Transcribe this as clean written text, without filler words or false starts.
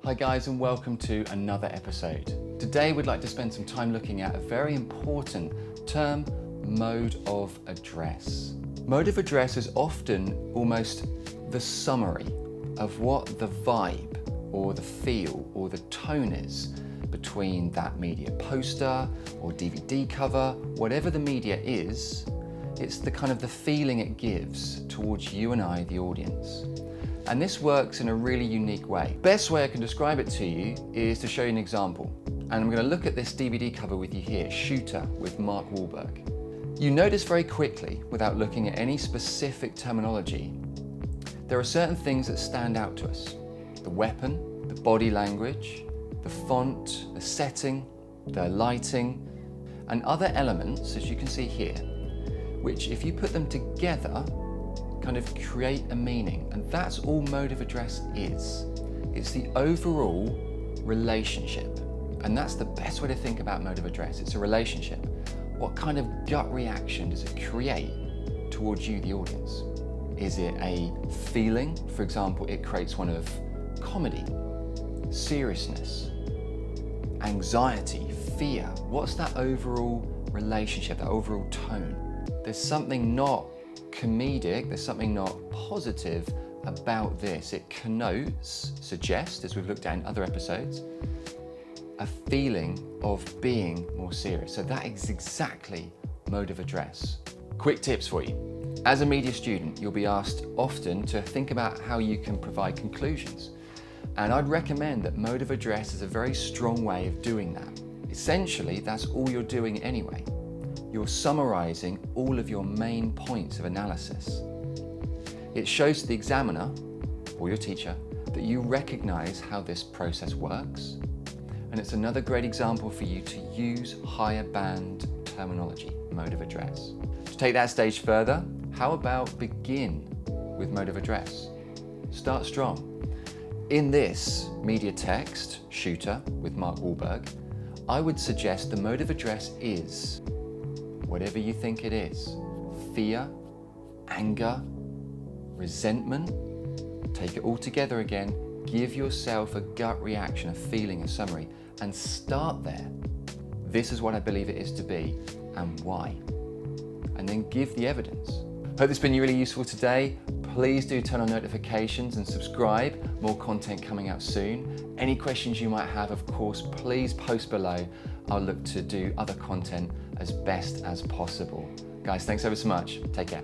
Hi guys, and welcome to another episode. Today we'd like to spend some time looking at a very important term, mode of address. Mode of address is often almost the summary of what the vibe or the feel or the tone is between that media poster or DVD cover, whatever the media is. It's the kind of the feeling it gives towards you and I, the audience. And this works in a really unique way. Best way I can describe it to you is to show you an example. And I'm going to look at this DVD cover with you here, Shooter with Mark Wahlberg. You notice very quickly, without looking at any specific terminology, there are certain things that stand out to us. The weapon, the body language, the font, the setting, the lighting, and other elements, as you can see here, which if you put them together, kind of create a meaning. And that's all mode of address is. It's the overall relationship. And that's the best way to think about mode of address. It's a relationship. What kind of gut reaction does it create towards you, the audience? Is it a feeling? For example, it creates one of comedy, seriousness, anxiety, fear. What's that overall relationship, that overall tone? There's something not comedic, there's something not positive about this. It connotes, suggests, as we've looked at in other episodes, a feeling of being more serious. So that is exactly mode of address. Quick tips for you. As a media student, you'll be asked often to think about how you can provide conclusions. And I'd recommend that mode of address is a very strong way of doing that. Essentially, that's all you're doing anyway. You're summarizing all of your main points of analysis. It shows to the examiner, or your teacher, that you recognize how this process works. And it's another great example for you to use higher band terminology, mode of address. To take that stage further, how about begin with mode of address? Start strong. In this media text, Shooter with Mark Wahlberg, I would suggest the mode of address is whatever you think it is. Fear, anger, resentment. Take it all together again. Give yourself a gut reaction, a feeling, a summary, and start there. This is what I believe it is to be and why. And then give the evidence. Hope this has been really useful today. Please do turn on notifications and subscribe. More content coming out soon. Any questions you might have, of course, please post below. I'll look to do other content as best as possible. Guys, thanks ever so much. Take care.